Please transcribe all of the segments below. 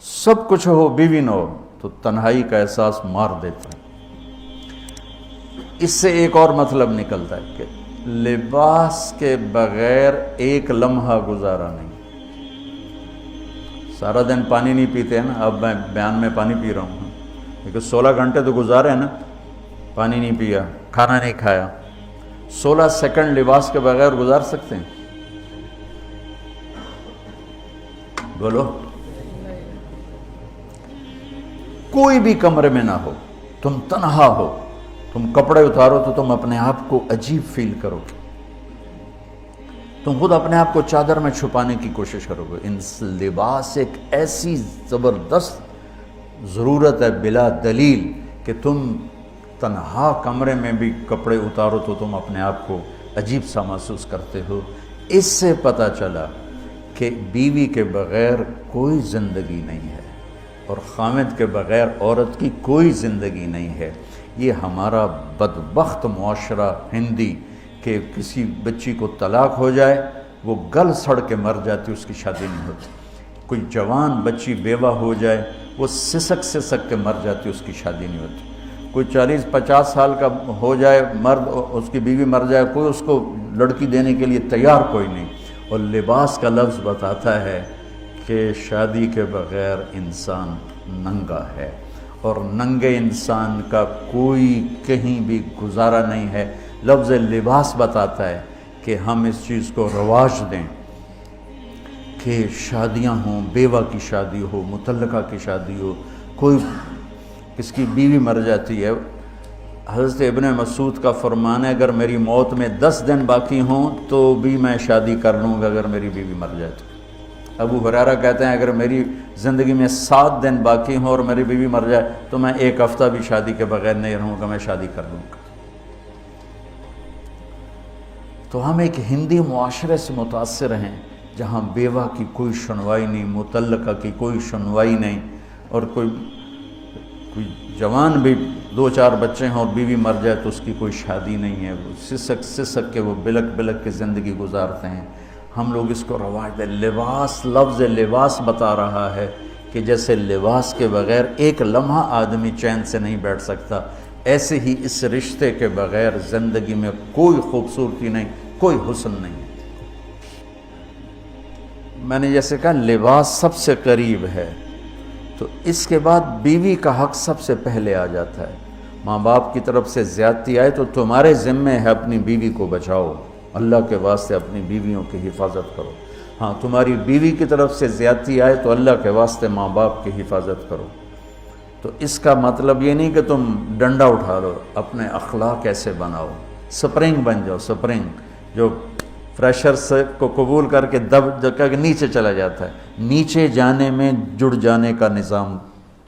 سب کچھ ہو بیوی نہ ہو تو تنہائی کا احساس مار دیتا ہے۔ اس سے ایک اور مطلب نکلتا ہے کہ لباس کے بغیر ایک لمحہ گزارا نہیں۔ سارا دن پانی نہیں پیتے ہیں نا، اب میں بیان میں پانی پی رہا ہوں، لیکن 16 گھنٹے تو گزارے ہیں نا، پانی نہیں پیا، کھانا نہیں کھایا، 16 سیکنڈ لباس کے بغیر گزار سکتے ہیں؟ بولو۔ کوئی بھی کمرے میں نہ ہو، تم تنہا ہو، تم کپڑے اتارو تو تم اپنے آپ کو عجیب فیل کرو گے، تم خود اپنے آپ کو چادر میں چھپانے کی کوشش کرو گے۔ ان لباس ایک ایسی زبردست ضرورت ہے بلا دلیل کہ تم تنہا کمرے میں بھی کپڑے اتارو تو تم اپنے آپ کو عجیب سا محسوس کرتے ہو۔ اس سے پتہ چلا کہ بیوی کے بغیر کوئی زندگی نہیں ہے اور خامد کے بغیر عورت کی کوئی زندگی نہیں ہے۔ یہ ہمارا بدبخت معاشرہ ہندی کہ کسی بچی کو طلاق ہو جائے وہ گل سڑ کے مر جاتی، اس کی شادی نہیں ہوتی۔ کوئی جوان بچی بیوہ ہو جائے وہ سسک کے مر جاتی، اس کی شادی نہیں ہوتی۔ کوئی 40-50 سال کا ہو جائے مرد، اس کی بیوی مر جائے، کوئی اس کو لڑکی دینے کے لیے تیار کوئی نہیں۔ اور لباس کا لفظ بتاتا ہے کہ شادی کے بغیر انسان ننگا ہے، اور ننگے انسان کا کوئی کہیں بھی گزارا نہیں ہے۔ لفظ لباس بتاتا ہے کہ ہم اس چیز کو رواج دیں کہ شادیاں ہوں، بیوہ کی شادی ہو، مطلقہ کی شادی ہو، کوئی کس کی بیوی مر جاتی ہے۔ حضرت ابن مسعود کا فرمان ہے اگر میری موت میں 10 دن باقی ہوں تو بھی میں شادی کر لوں گا اگر میری بیوی مر جائے تو۔ ابو ہریرہ کہتے ہیں اگر میری زندگی میں 7 دن باقی ہوں اور میری بیوی مر جائے تو میں 1 ہفتہ بھی شادی کے بغیر نہیں رہوں گا، میں شادی کر لوں گا۔ تو ہم ایک ہندی معاشرے سے متاثر ہیں جہاں بیوہ کی کوئی سنوائی نہیں، مطلقہ کی کوئی سنوائی نہیں، اور کوئی جوان بھی 2-4 بچے ہیں اور بیوی مر جائے تو اس کی کوئی شادی نہیں ہے، وہ سسک کے وہ بلک کے زندگی گزارتے ہیں۔ ہم لوگ اس کو رواج دیں۔ لباس، لفظ لباس بتا رہا ہے کہ جیسے لباس کے بغیر ایک لمحہ آدمی چین سے نہیں بیٹھ سکتا، ایسے ہی اس رشتے کے بغیر زندگی میں کوئی خوبصورتی نہیں، کوئی حسن نہیں۔ میں نے جیسے کہا لباس سب سے قریب ہے، تو اس کے بعد بیوی کا حق سب سے پہلے آ جاتا ہے۔ ماں باپ کی طرف سے زیادتی آئے تو تمہارے ذمے ہے اپنی بیوی کو بچاؤ، اللہ کے واسطے اپنی بیویوں کی حفاظت کرو۔ ہاں تمہاری بیوی کی طرف سے زیادتی آئے تو اللہ کے واسطے ماں باپ کی حفاظت کرو۔ تو اس کا مطلب یہ نہیں کہ تم ڈنڈا اٹھا لو، اپنے اخلاق ایسے بناؤ، سپرنگ بن جاؤ، سپرنگ جو فریشر سے کو قبول کر کے دب کر کے نیچے چلا جاتا ہے۔ نیچے جانے میں جڑ جانے کا نظام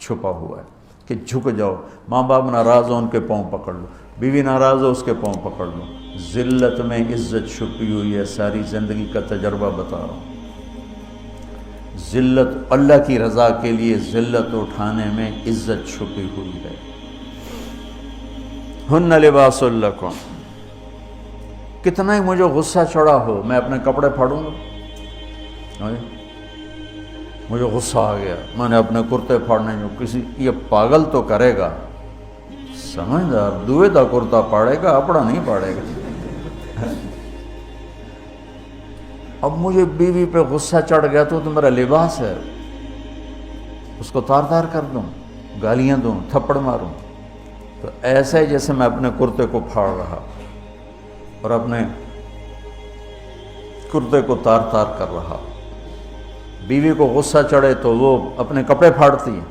چھپا ہوا ہے کہ جھک جاؤ، ماں باپ ناراض ہو ان کے پاؤں پکڑ لو، بیوی ناراض ہو اس کے پاؤں پکڑ لو۔ ذلت میں عزت چھپی ہوئی ہے، ساری زندگی کا تجربہ بتا رہا ہوں۔ ذلت اللہ کی رضا کے لیے ذلت اٹھانے میں عزت چھپی ہوئی ہے۔ ہن لباس لکم، کتنا ہی مجھے غصہ چڑھا ہو میں اپنے کپڑے پھاڑوں گا، مجھے غصہ آ گیا میں نے اپنے کرتے پھاڑنے میں، کسی یہ پاگل تو کرے گا، سمجھدار دوئے دا کرتا پاڑے گا، اپنا نہیں پاڑے گا۔ اب مجھے بیوی پہ غصہ چڑھ گیا تو میرا لباس ہے، اس کو تار تار کر دوں، گالیاں دوں، تھپڑ ماروں، تو ایسا ہی جیسے میں اپنے کرتے کو پھاڑ رہا اور اپنے کرتے کو تار تار کر رہا۔ بیوی کو غصہ چڑھے تو وہ اپنے کپڑے پھاڑتی ہیں۔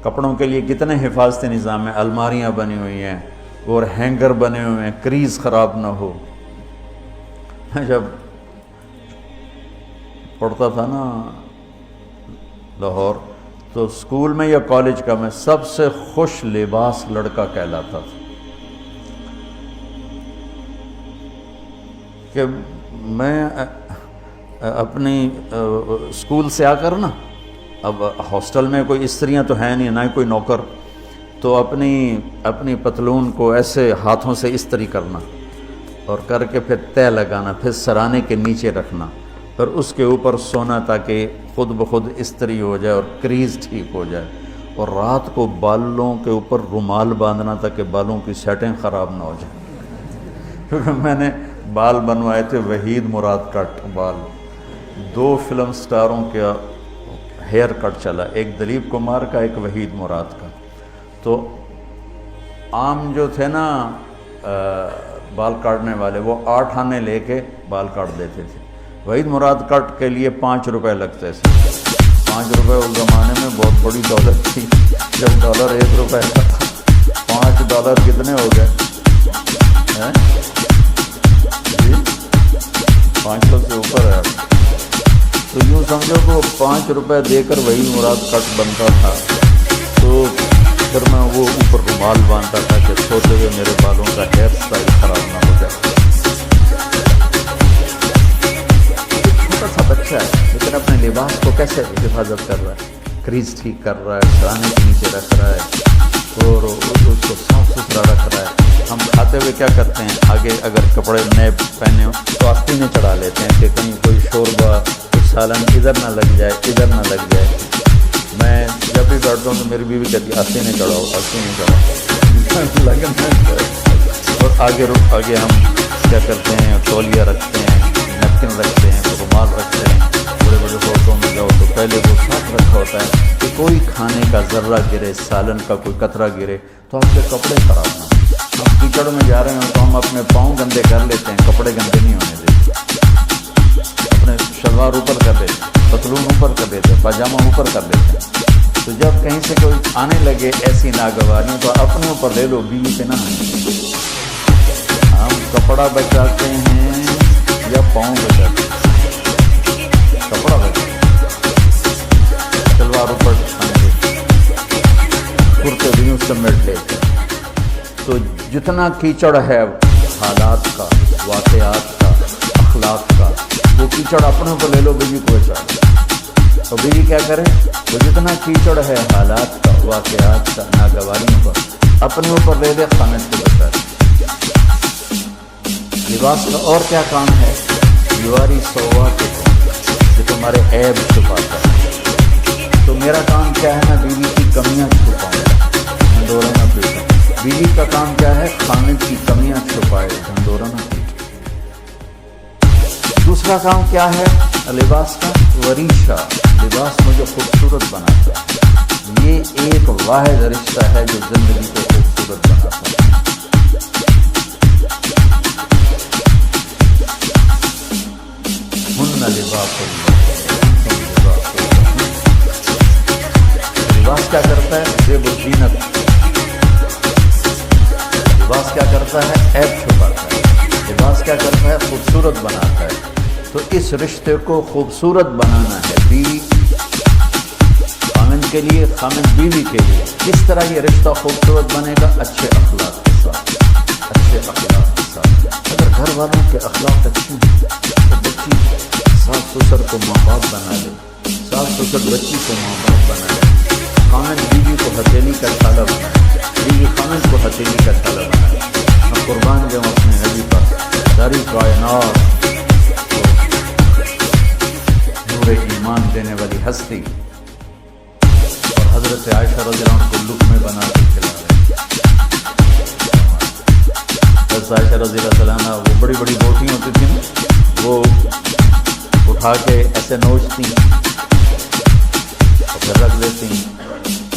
کپڑوں کے لیے کتنے حفاظتی نظام ہیں، الماریاں بنی ہوئی ہیں اور ہینگر بنے ہوئے ہیں، کریز خراب نہ ہو۔ میں جب پڑھتا تھا نا لاہور، تو اسکول میں یا کالج کا میں سب سے خوش لباس لڑکا کہلاتا تھا، کہ میں اپنی اسکول سے آ کر نا، اب ہاسٹل میں کوئی استریاں تو ہیں نہیں، نہ ہی کوئی نوکر، تو اپنی پتلون کو ایسے ہاتھوں سے استری کرنا اور کر کے پھر تہ لگانا، پھر سرانے کے نیچے رکھنا، پھر اس کے اوپر سونا تاکہ خود بخود استری ہو جائے اور کریز ٹھیک ہو جائے، اور رات کو بالوں کے اوپر رومال باندھنا تاکہ بالوں کی سیٹنگ خراب نہ ہو جائے۔ میں نے بال بنوائے تھے وحید مراد کٹ بال، 2 فلم سٹاروں کا ہیئر کٹ چلا، ایک دلیپ کمار کا، ایک وحید مراد کا۔ تو عام جو تھے نا بال کاٹنے والے، وہ 8 آنے لے کے بال کاٹ دیتے تھے۔ وحید مراد کٹ کے لیے 5 روپے لگتے تھے۔ 5 روپے اس زمانے میں بہت بڑی دولت تھی، جب ڈالر 1 روپے کا تھا۔ 5 ڈالر کتنے ہو گئے؟ 500 سے اوپر ہے۔ تو یوں سمجھو کہ 5 روپے دے کر وحید مراد کٹ بنتا تھا، تو پھر میں وہ اوپر رومال باندھتا تھا کہ سوتے ہوئے میرے بالوں کا ہیئر سٹائل خراب نہ ہو جائے۔ چھوٹا سا بچہ ہے لیکن اپنے لباس کو کیسے حفاظت کر رہا ہے، کریز ٹھیک کر رہا ہے، سرانے کے نیچے رکھ رہا ہے اور اس کو صاف ستھرا رکھ رہا ہے۔ ہم کھاتے ہوئے کیا کرتے ہیں، آگے اگر کپڑے نئے پہنے ہوں تو آستینیں چڑھا لیتے ہیں کہ کہیں کوئی شوربہ کچھ سالن ادھر نہ لگ جائے، ادھر نہ لگ جائے۔ میں جب بھی بیٹھتا ہوں تو میری بیوی کہتی ہے آستینیں چڑھاؤ، آستینیں چڑھاؤ لگن۔ اور آگے ہم کیا کرتے ہیں، تولیہ رکھتے ہیں، نیپکن رکھتے ہیں، رومال رکھتے ہیں۔ بڑے بڑے ہوٹلوں میں جاؤ تو پہلے وہ صاف رکھا ہوتا ہے کہ کوئی کھانے کا ذرہ گرے، سالن کا کوئی قطرہ گرے تو آپ کے کپڑے خراب نہ ہوں۔ ہم کیچڑ میں جا رہے ہیں تو ہم اپنے پاؤں گندے کر لیتے ہیں، کپڑے گندے نہیں ہونے دیتے۔ اپنے شلوار اوپر کر دیتے، پتلون اوپر کر دیتے، پاجامہ اوپر کر دیتے ہیں۔ تو جب کہیں سے کوئی آنے لگے ایسی ناگواری تو اپنے اوپر لے لو، بیوی پہ نہ آئیں۔ ہم کپڑا بچاتے ہیں یا پاؤں بچاتے ہیں؟ کپڑا بچاتے ہیں، شلوار اوپر کرتے بھی سمیٹ لیتے۔ تو جتنا کیچڑ ہے حالات کا، واقعات کا، اخلاق کا، وہ کیچڑ اپنے اوپر لے لو، بیوی کو بچا دو۔ تو بیوی کیا کرے، وہ جتنا کیچڑ ہے حالات کا، واقعات کا، ناگواریوں کا، اپنے اوپر لے لے، خامد کو بچا دے۔ لباس کا اور کیا کام ہے، یواری سوات جو تمہارے عیب چھپاتا ہے۔ تو میرا کام کیا ہے، میں بیوی کی کمیاں چھپاؤں، ڈھنڈورا نہ پیٹوں۔ بیوی کا کام کیا ہے، خامد کی کمیاں چھپائے، ڈھنڈورا نہ پیٹے۔ دوسرا کام کیا ہے لباس کا، وریشہ، لباس مجھے خوبصورت بناتا ہے۔ یہ ایک واحد رشتہ ہے جو زندگی کو خوبصورت بناتا ہے۔ ہن لباس لباس کیا کرتا ہے، زیب و زینت۔ لباس کیا کرتا ہے، عیب چھپاتا ہے۔ لباس کیا کرتا ہے، خوبصورت بناتا ہے۔ تو اس رشتے کو خوبصورت بنانا ہے، بیوی خامد کے لیے، خامد بیوی کے لیے۔ کس طرح یہ رشتہ خوبصورت بنے گا، اچھے اخلاق کے ساتھ، اچھے اخلاق کے ساتھ۔ اگر گھر والوں کے اخلاق اچھے ہیں تو بچی ساس سسر کو ماں باپ بنا لے، ساس سسر بچی کو ماں باپ بنا لے، خامد بیوی کو ہتھیلی کا تھالا بنائے، بیوی خامد کو ہتھیلی کا تھالا بنائے۔ ہم قربان جاؤں اپنے نبی پر، ساری کائنات نور ایمان دینے والی ہستی، اور حضرت عائشہ رضی اللہ عنہ کو لقمے بنا کے کھلا رہے۔ حضرت عائشہ رضی اللہ عنہ وہ بڑی بڑی روٹی ہوتی تھی نا، وہ اٹھا کے ایسے نوچتی اور پھر رکھ دیتی،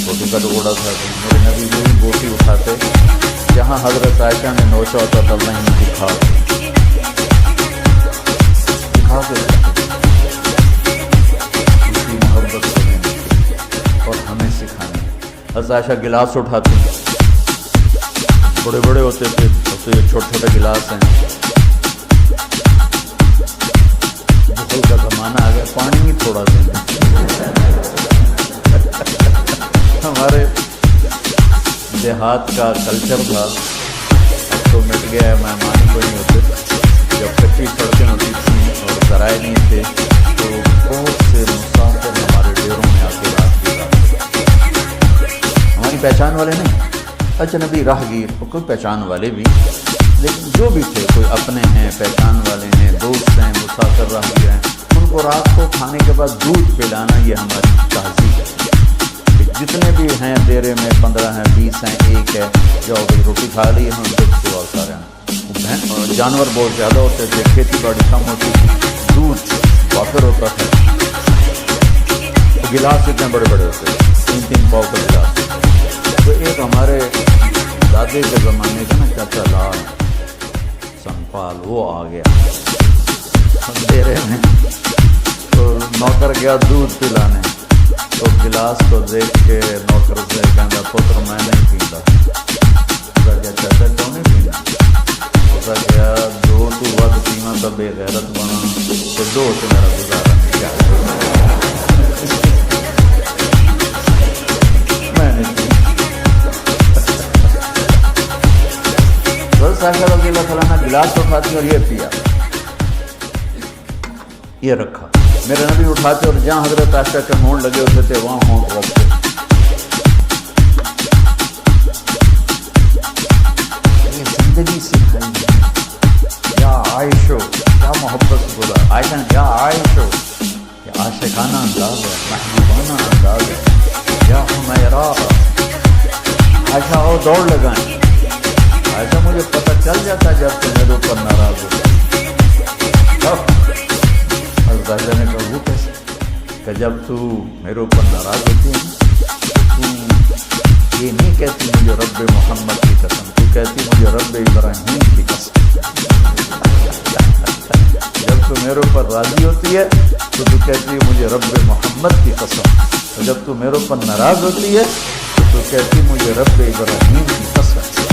روٹی کا ٹکڑا تھا تو میرے نبی وہی بوٹی اٹھاتے، جہاں حضرت عائشہ نے نوچا ہوتا تھا وہیں دکھا کے اسی محبت کو دینے اور ہمیں سکھانے۔ حضرت عائشہ گلاس اٹھاتی، بڑے بڑے ہوتے تھے، تو یہ چھوٹے چھوٹے گلاس ہیں۔ بخل کا زمانہ آ گیا، پانی ہی تھوڑا دیں۔ ہمارے دیہات کا کلچر تھا، اب تو مٹ گیا ہے، مہمان ہی کوئی نہیں ہوتے۔ جب کچی سڑکیں ہوتی تھیں اور ذرائع نہیں تھے تو بہت سے مسافر ہمارے ڈیروں میں آ کے رات گزارتے، ہماری پہچان والے نہیں، اجنبی راہگیر، کوئی پہچان والے بھی، لیکن جو بھی تھے، کوئی اپنے ہیں، پہچان والے ہیں، دوست ہیں، مسافر راہگیر ہیں، ان کو رات کو کھانے کے بعد دودھ پلانا یہ ہماری تہذیب ہے کہ جتنے بھی ہیں ڈیرے میں 15 ہیں 20 ہیں 1 ہے جاؤ بھائی روٹی کھا لی ہم دودھ پلاؤ سارے ہیں. جانور بہت زیادہ ہوتے تھے, کھیتی باڑی کم ہوتی تھی, دودھ وافر ہوتا تھا. گلاس اتنے بڑے بڑے ہوتے تھے, 3 پاؤ کا گلاس. تو ایک ہمارے دادے کے زمانے کا نا چاچا لال سنپال وہ آ گیا ڈیرے میں, تو نوکر گیا دودھ پلانے, تو گلاس کو دیکھ کے نوکر سے کہنا پتر میں نہیں پیتا. چاچا کیوں نہیں پینا؟ ایسا کیا 2 تو ود پینا تو بے غیرت بنا, تو 2 سے میرا گزارا نہیں کیا میں نہیں پی. صاحب رضی اللہ تعالیٰ نے گلاس اٹھاتی اور یہ پیا, یہ رکھا. میرے نبی اٹھاتے اور جہاں حضرت عائشہ کے ہونٹ لگے ہوتے تھے وہاں ہونٹ رکھتے. یہ زندگی سکھائی یا عائشو, کیا محبت سے بولا عائشہ نے, یا عائشو, یہ عاشقانہ انداز ہے, محبوبانہ انداز ہے. یا حمیرہ, عائشہ اور دوڑ لگائیں. عائشہ مجھے پتہ چل جاتا جب تو میرے اوپر ناراض ہو. حضرت عائشہ نے کہا وہ کیسے, کہ جب تو میرے اوپر ناراض ہوتی ہے تو یہ نہیں کہتی مجھے رب محمد کی قسم, تو کہتی مجھے رب ابراہیم کی قسم. جب تو میرے اوپر راضی ہوتی ہے تو کہتی ہے مجھے رب محمد کی قسم, اور جب تو میرے اوپر ناراض ہوتی ہے تو کہتی مجھے رب ابراہیم کی قسم.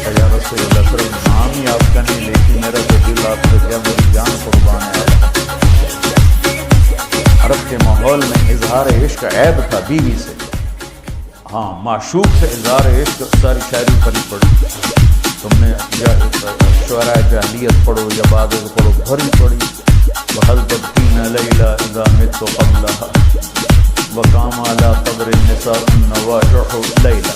یا رسول اللہ صلی اللہ علیہ وسلم, نام ہی آپ کا نہیں لیتی, میرا تو دل آپ سے کیا میری جان قربان ہے. عرب کے ماحول میں اظہار عشق عیب تھا بیوی سے. ہاں, معشوق سے اظہار عشق ساری شاعری پڑھی پڑی. تم نے شعراء جاہلیت پڑھو یا بعد پڑھو, بھری پڑھی. وَهَلْ تَبْكِينَ لَيْلَا إِذَا مِتُّ قَبْلَهَا وَقَامَ عَلَى قَبْرِ النِّسَاءُ النَّوَاجِعُ لَيْلًا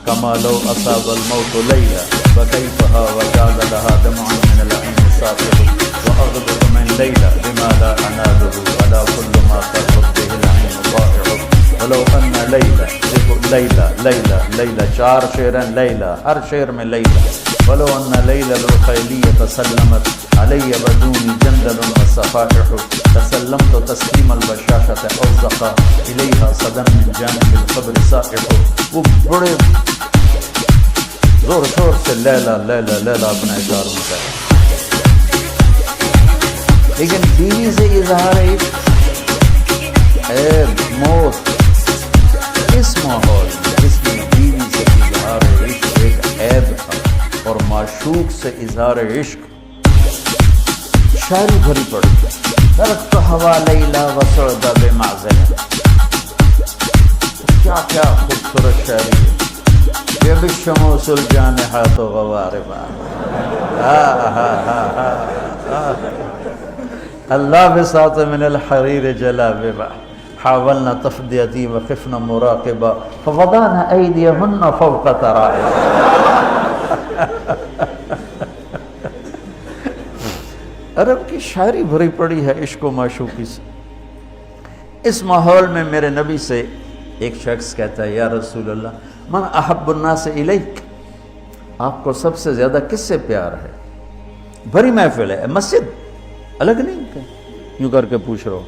كما لو أصاب الموت ليلة فكيفها وجعل لها دمعا من العين ساقط وأغضب من ليلة بما لا أناله ولا كل ما تغضب به العين ضائع ولو أن ليلة ليلة ليلة ليلة 4 شعر ليلة, ہر شعر میں ليلة. ولو أن ليلة الرخيلية تسلمت علي بدون جندل وصفائح تسلمت تسليم البشاشة أوزق إليها صدم من جانب القبر سائح. وہ بڑے زور شور سے لیلا لیلا لیلا اپنا اشار مچایا. لیکن بیوی سے اظہار عشق عیب موت, اس ماحول میں جس میں بیوی سے اظہار عشق ایک عیب تھا اور معشوق سے اظہار عشق شاعری بھری پڑی. ترکت ہوا لیلا وسعد بمعزل, کیا کیا خوبصورت شاعری ہے. یہ بھی شموس الجانحات غواربا, اللہ بساط من الحریر جلاببا حاولنا تفدیتی وخفنا مراقبا فوضعنا ایدیہن فوق ترائب. عرب کی شاعری بھری پڑی ہے عشق و معشوقی سے. اس ماحول میں میرے نبی سے ایک شخص کہتا ہے, یا رسول اللہ من احب الناس الیک, آپ کو سب سے زیادہ کس سے پیار ہے؟ بھری محفل ہے, مسجد الگ نہیں یوں کر کے پوچھ رہا ہو,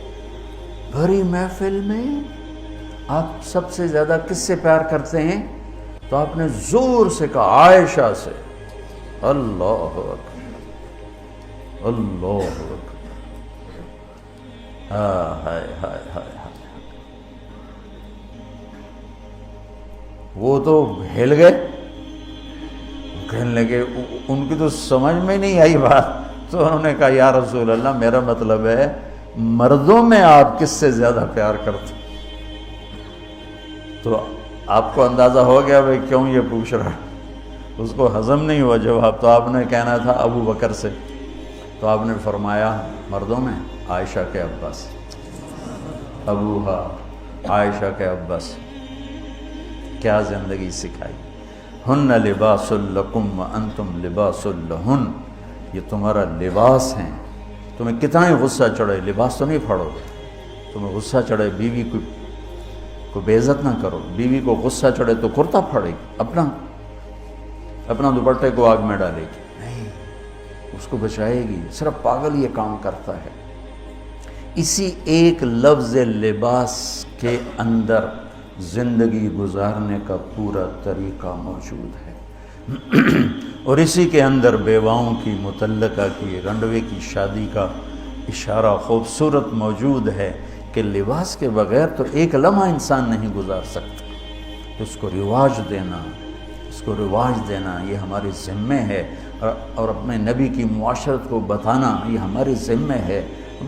بھری محفل میں آپ سب سے زیادہ کس سے پیار کرتے ہیں؟ تو آپ نے زور سے کہا عائشہ سے. اللہ اکبر, اللہ اکبر, ہائے ہائے ہائے. وہ تو ہل گئے, کہنے لگے, ان کی تو سمجھ میں نہیں آئی بات, تو انہوں نے کہا یا رسول اللہ میرا مطلب ہے مردوں میں آپ کس سے زیادہ پیار کرتے؟ تو آپ کو اندازہ ہو گیا بھائی کیوں یہ پوچھ رہا. اس کو ہضم نہیں ہوا جواب, تو آپ نے کہنا تھا ابو بکر سے. تو آپ نے فرمایا مردوں میں عائشہ کے عباس, ابوہا عائشہ کے عباس. کیا زندگی سکھائی. ہن لباس لکم وانتم لباس لہن, یہ تمہارا لباس ہیں, تمہیں کتنا ہی غصہ چڑھے لباس تو نہیں پھاڑو گے. تمہیں غصہ چڑھے بیوی کو بے عزت نہ کرو. بیوی کو غصہ چڑھے تو کرتا پھاڑے گی, اپنا دوپٹے کو آگ میں ڈالے گی, نہیں, اس کو بچائے گی. صرف پاگل یہ کام کرتا ہے. اسی ایک لفظ لباس کے اندر زندگی گزارنے کا پورا طریقہ موجود ہے. اور اسی کے اندر بیواؤں کی, مطلقہ کی, رنڈوے کی شادی کا اشارہ خوبصورت موجود ہے کہ لباس کے بغیر تو ایک لمحہ انسان نہیں گزار سکتا. اس کو رواج دینا یہ ہمارے ذمہ ہے, اور اپنے نبی کی معاشرت کو بتانا یہ ہمارے ذمہ ہے.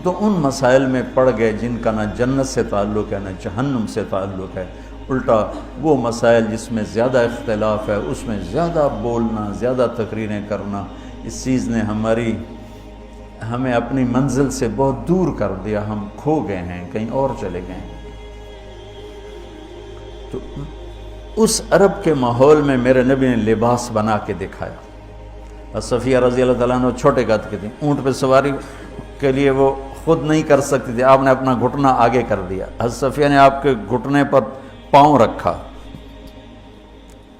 تو ان مسائل میں پڑ گئے جن کا نہ جنت سے تعلق ہے نہ جہنم سے تعلق ہے. الٹا وہ مسائل جس میں زیادہ اختلاف ہے اس میں زیادہ بولنا, زیادہ تقریریں کرنا, اس چیز نے ہمیں اپنی منزل سے بہت دور کر دیا. ہم کھو گئے ہیں, کہیں اور چلے گئے ہیں. تو اس عرب کے ماحول میں میرے نبی نے لباس بنا کے دکھایا. صفیہ رضی اللہ تعالیٰ عنہ چھوٹے قد کے تھے, اونٹ پہ سواری کے لیے وہ خود نہیں کر سکتی تھی, آپ نے اپنا گھٹنا آگے کر دیا. حضرت صفیہ نے آپ کے گھٹنے پر پاؤں رکھا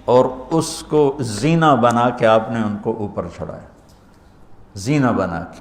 اور اس کو زینہ بنا کے آپ نے ان کو اوپر چڑھایا, زینہ بنا کے.